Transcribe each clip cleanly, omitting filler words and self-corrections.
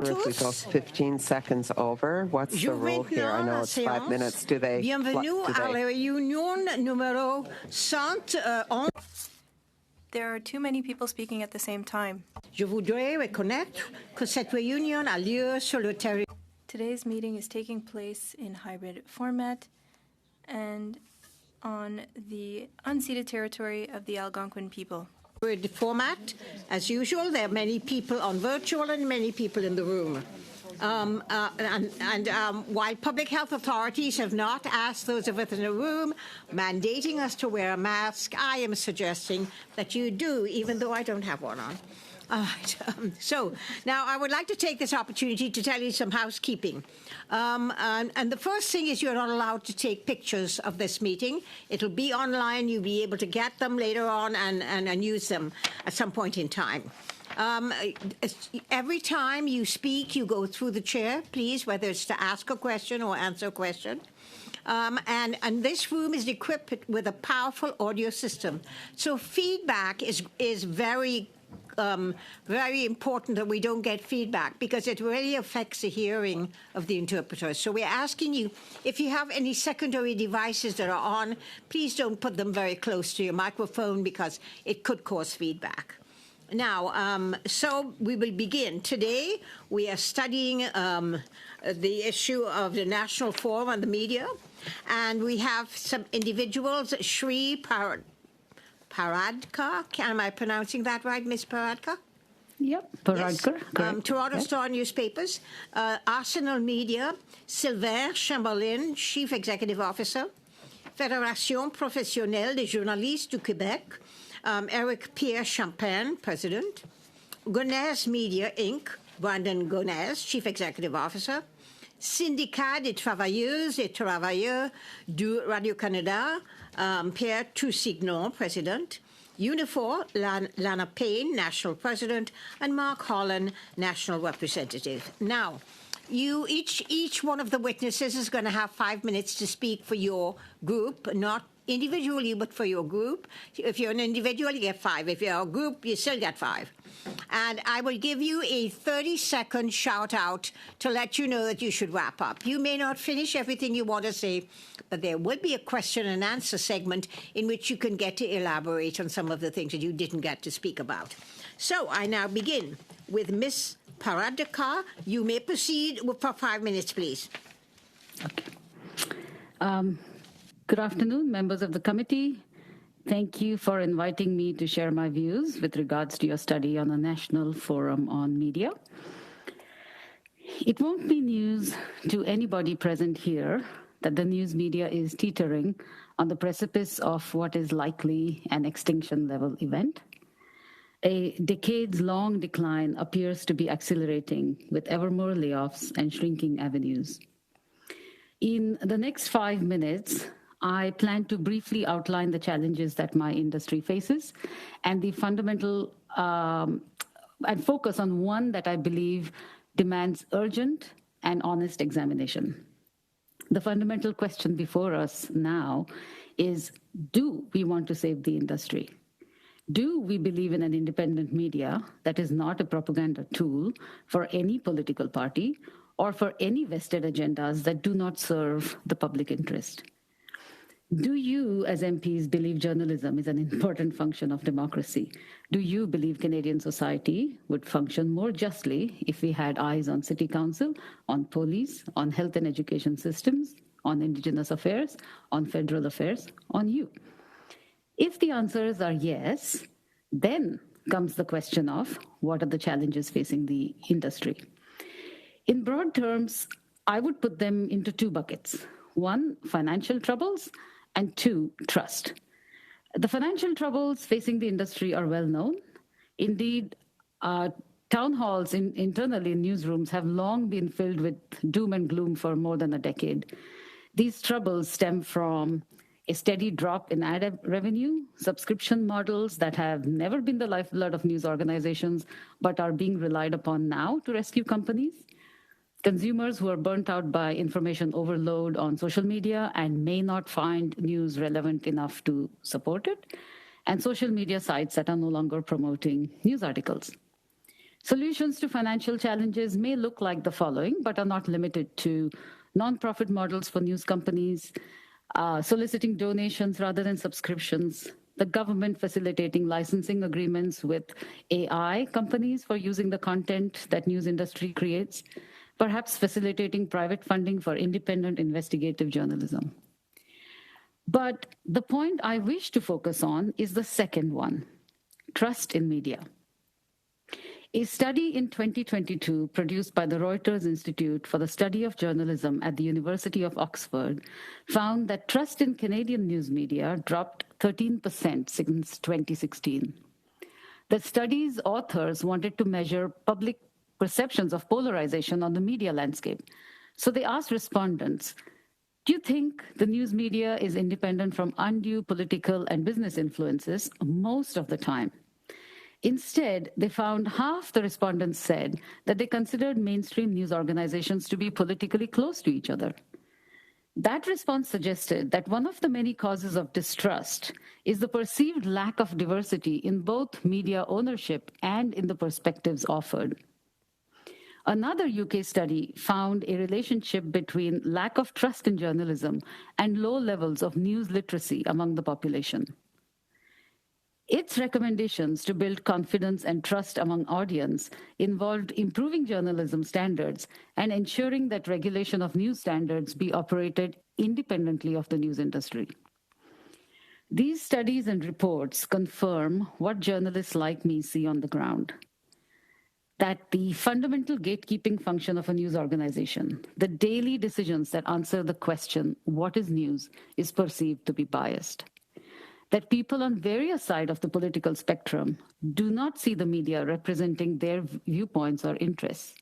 If we go 15 seconds over, what's the rule here? I know it's 5 minutes. Do they? Bienvenue à la réunion numéro 111. There are too many people speaking at the same time. Je voudrais reconnaître que cette réunion a lieu sur le territoire. Today's meeting is taking place in hybrid format and on the unceded territory of the Algonquin people. The format, as usual, there are many people on virtual and many people in the room. While public health authorities have not asked those of us in the room mandating us to wear a mask, I am suggesting that you do, even though I don't have one on. So now I would like to take this opportunity to tell you some housekeeping. And the first thing is you're not allowed to take pictures of this meeting. It'll be online. You'll be able to get them later on and use them at some point in time. Every time you speak, you go through the chair, please, whether it's to ask a question or answer a question. And this room is equipped with a powerful audio system. So feedback is very important that we don't get feedback because it really affects the hearing of the interpreters. So we're asking you, if you have any secondary devices that are on, please don't put them very close to your microphone because it could cause feedback. Now, so we will begin. Today, we are studying the issue of the National Forum on the Media, and we have some individuals, Shri Paradka. Am I pronouncing that right, Ms. Paradka? Yep, Paradka. Yes. Toronto Star Newspapers, Arsenal Media, Sylvain Chamberlain, Chief Executive Officer, Fédération Professionnelle des Journalistes du Québec, Eric Pierre Champagne, President, Gonez Media, Inc., Brandon Gonez, Chief Executive Officer, Syndicat des Travailleuses et Travailleurs du Radio-Canada, Pierre Tousignan, President, Unifor, Lana Payne, National President, and Mark Holland, National Representative. Now, each one of the witnesses is going to have 5 minutes to speak for your group, not individually, but for your group. If you're an individual, you get 5. If you're a group, you still get 5. And I will give you a 30-second shout-out to let you know that you should wrap up. You may not finish everything you want to say, but there will be a question and answer segment in which you can get to elaborate on some of the things that you didn't get to speak about. So I now begin with Ms. Paradka. You may proceed for 5 minutes, please. Okay. Good afternoon, members of the committee. Thank you for inviting me to share my views with regards to your study on a National Forum on Media. It won't be news to anybody present here that the news media is teetering on the precipice of what is likely an extinction-level event. A decades-long decline appears to be accelerating with ever more layoffs and shrinking avenues. In the next 5 minutes, I plan to briefly outline the challenges that my industry faces and the fundamental and focus on one that I believe demands urgent and honest examination. The fundamental question before us now is, do we want to save the industry? Do we believe in an independent media that is not a propaganda tool for any political party or for any vested agendas that do not serve the public interest? Do you, as MPs, believe journalism is an important function of democracy? Do you believe Canadian society would function more justly if we had eyes on City Council, on police, on health and education systems, on Indigenous affairs, on federal affairs, on you? If the answers are yes, then comes the question of what are the challenges facing the industry? In broad terms, I would put them into 2 buckets. 1, financial troubles, and 2, trust. The financial troubles facing the industry are well known. Indeed, town halls internally in newsrooms have long been filled with doom and gloom for more than a decade. These troubles stem from a steady drop in ad revenue, subscription models that have never been the lifeblood of news organizations, but are being relied upon now to rescue companies, consumers who are burnt out by information overload on social media and may not find news relevant enough to support it, and social media sites that are no longer promoting news articles. Solutions to financial challenges may look like the following, but are not limited to nonprofit models for news companies, soliciting donations rather than subscriptions, the government facilitating licensing agreements with AI companies for using the content that news industry creates, perhaps facilitating private funding for independent investigative journalism. But the point I wish to focus on is the second one, trust in media. A study in 2022 produced by the Reuters Institute for the Study of Journalism at the University of Oxford found that trust in Canadian news media dropped 13% since 2016. The study's authors wanted to measure public perceptions of polarization on the media landscape. So they asked respondents, do you think the news media is independent from undue political and business influences most of the time? Instead, they found half the respondents said that they considered mainstream news organizations to be politically close to each other. That response suggested that one of the many causes of distrust is the perceived lack of diversity in both media ownership and in the perspectives offered. Another UK study found a relationship between lack of trust in journalism and low levels of news literacy among the population. Its recommendations to build confidence and trust among audience involved improving journalism standards and ensuring that regulation of news standards be operated independently of the news industry. These studies and reports confirm what journalists like me see on the ground, that the fundamental gatekeeping function of a news organization, the daily decisions that answer the question, what is news, is perceived to be biased. That people on various sides of the political spectrum do not see the media representing their viewpoints or interests.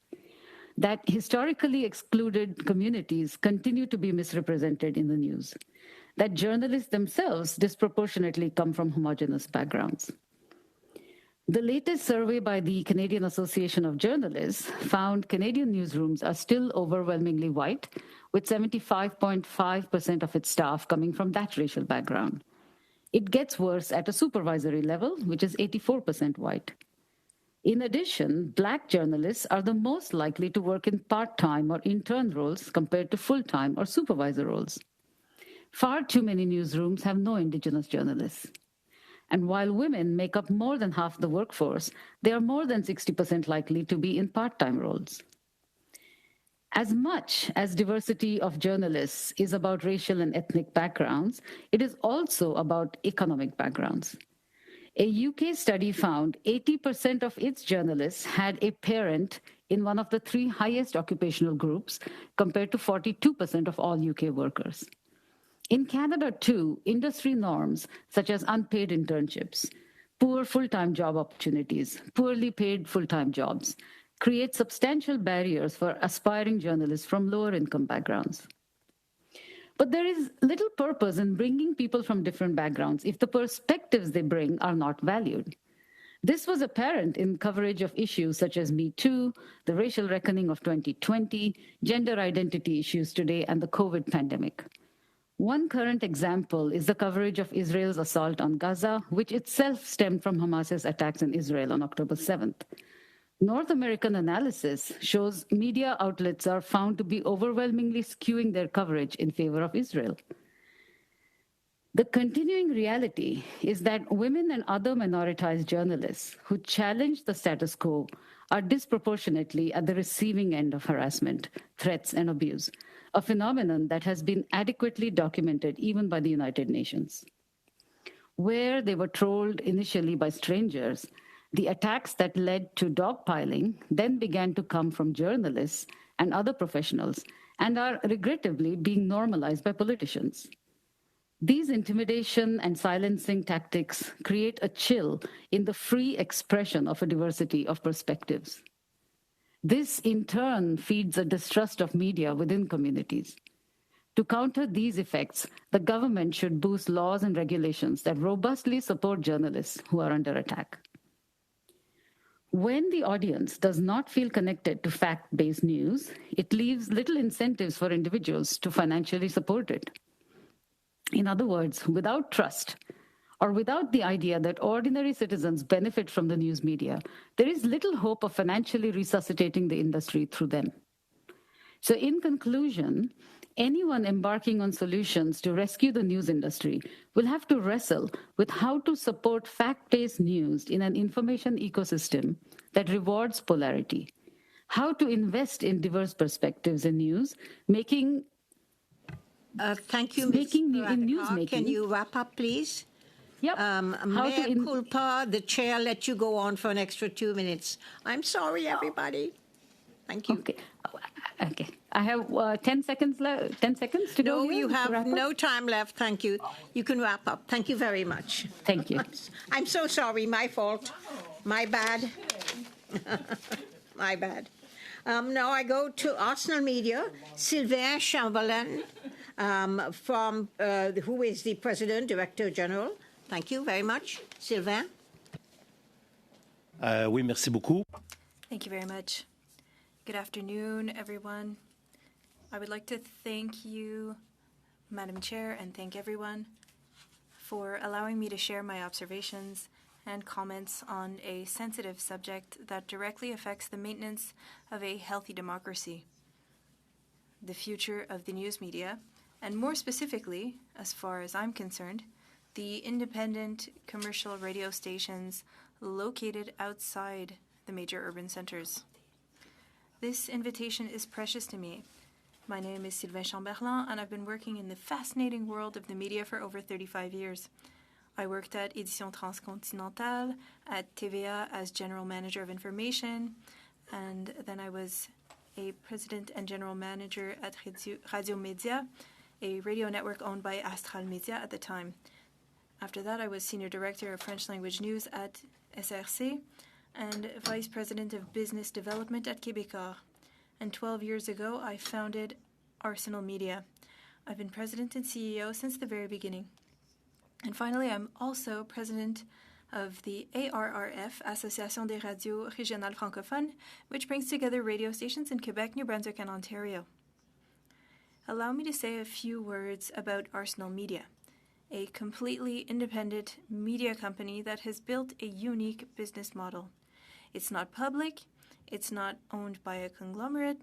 That historically excluded communities continue to be misrepresented in the news. That journalists themselves disproportionately come from homogeneous backgrounds. The latest survey by the Canadian Association of Journalists found Canadian newsrooms are still overwhelmingly white, with 75.5% of its staff coming from that racial background. It gets worse at a supervisory level, which is 84% white. In addition, Black journalists are the most likely to work in part-time or intern roles compared to full-time or supervisor roles. Far too many newsrooms have no Indigenous journalists. And while women make up more than half the workforce, they are more than 60% likely to be in part-time roles. As much as diversity of journalists is about racial and ethnic backgrounds, it is also about economic backgrounds. A UK study found 80% of its journalists had a parent in one of the three highest occupational groups, compared to 42% of all UK workers. In Canada, too, industry norms such as unpaid internships, poor full-time job opportunities, poorly paid full-time jobs, create substantial barriers for aspiring journalists from lower income backgrounds. But there is little purpose in bringing people from different backgrounds if the perspectives they bring are not valued. This was apparent in coverage of issues such as Me Too, the racial reckoning of 2020, gender identity issues today, and the COVID pandemic. One current example is the coverage of Israel's assault on Gaza, which itself stemmed from Hamas's attacks in Israel on October 7th. North American analysis shows media outlets are found to be overwhelmingly skewing their coverage in favor of Israel. The continuing reality is that women and other minoritized journalists who challenge the status quo are disproportionately at the receiving end of harassment, threats, and abuse, a phenomenon that has been adequately documented even by the United Nations. Where they were trolled initially by strangers, the attacks that led to dogpiling then began to come from journalists and other professionals and are regrettably being normalized by politicians. These intimidation and silencing tactics create a chill in the free expression of a diversity of perspectives. This, in turn, feeds a distrust of media within communities. To counter these effects, the government should boost laws and regulations that robustly support journalists who are under attack. When the audience does not feel connected to fact-based news, it leaves little incentives for individuals to financially support it. In other words, without trust, or without the idea that ordinary citizens benefit from the news media, there is little hope of financially resuscitating the industry through them. So in conclusion, anyone embarking on solutions to rescue the news industry will have to wrestle with how to support fact-based news in an information ecosystem that rewards polarity, how to invest in diverse perspectives in news, making Thank you, Ms. in Radhika. newsmaking. Can you wrap up, please? Yep. Mea culpa, the chair let you go on for an extra 2 minutes. I'm sorry, everybody. Thank you. Okay. I have 10 seconds left. 10 seconds to go. No, here you to have wrap no up? time left. Thank you. You can wrap up. Thank you very much. Thank you. I'm so sorry. My fault. My bad. My bad. Now I go to Arsenal Media, Sylvain Chamberlain, from who is the President, Director General. Thank you very much. Sylvain. Oui, merci beaucoup. Thank you very much. Good afternoon, everyone. I would like to thank you, Madam Chair, and thank everyone for allowing me to share my observations and comments on a sensitive subject that directly affects the maintenance of a healthy democracy, the future of the news media, and more specifically, as far as I'm concerned, the independent commercial radio stations located outside the major urban centers. This invitation is precious to me. My name is Sylvain Chamberlain, and I've been working in the fascinating world of the media for over 35 years. I worked at Édition Transcontinentale, at TVA as General Manager of Information, and then I was a President and General Manager at Radio Média, a radio network owned by Astral Média at the time. After that, I was Senior Director of French Language News at SRC, and Vice President of Business Development at Québécois. And 12 years ago, I founded Arsenal Media. I've been President and CEO since the very beginning. And finally, I'm also President of the ARRF, Association des Radios Régionales Francophones, which brings together radio stations in Quebec, New Brunswick, and Ontario. Allow me to say a few words about Arsenal Media, a completely independent media company that has built a unique business model. It's not public, it's not owned by a conglomerate,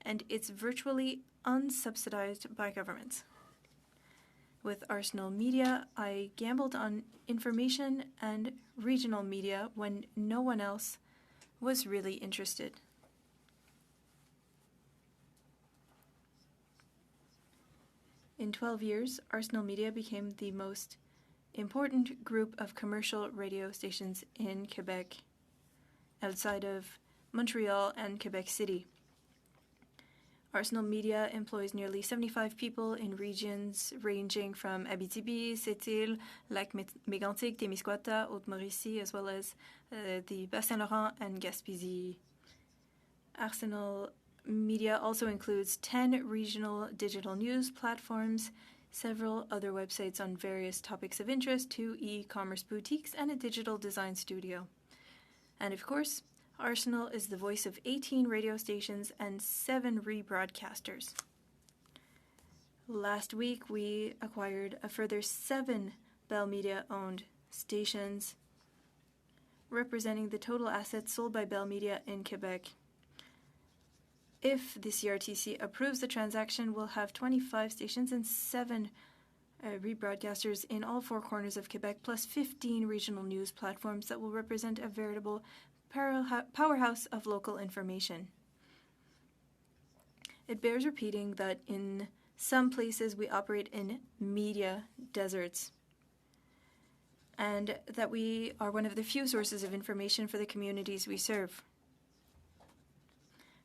and it's virtually unsubsidized by governments. With Arsenal Media, I gambled on information and regional media when no one else was really interested. In 12 years, Arsenal Media became the most important group of commercial radio stations in Quebec, outside of Montreal and Quebec City. Arsenal Media employs nearly 75 people in regions ranging from Abitibi, Sept-Îles, Lac-Mégantic, Témiscouata, Haute-Mauricie, as well as the Bas-Saint-Laurent and Gaspésie. Arsenal Media also includes 10 regional digital news platforms, several other websites on various topics of interest, 2 e-commerce boutiques, and a digital design studio. And of course, Arsenal is the voice of 18 radio stations and 7 rebroadcasters. Last week, we acquired a further 7 Bell Media-owned stations, representing the total assets sold by Bell Media in Quebec. If the CRTC approves the transaction, we'll have 25 stations and 7 rebroadcasters in all 4 corners of Quebec, plus 15 regional news platforms that will represent a veritable powerhouse of local information. It bears repeating that in some places we operate in media deserts, and that we are one of the few sources of information for the communities we serve.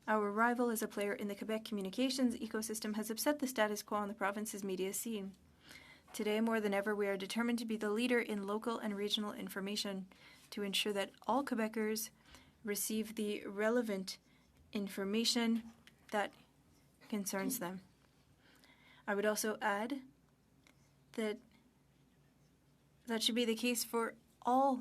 Our rival as a player in the Quebec communications ecosystem has upset the status quo on the province's media scene. Today, more than ever, we are determined to be the leader in local and regional information to ensure that all Quebecers receive the relevant information that concerns them. I would also add that that should be the case for all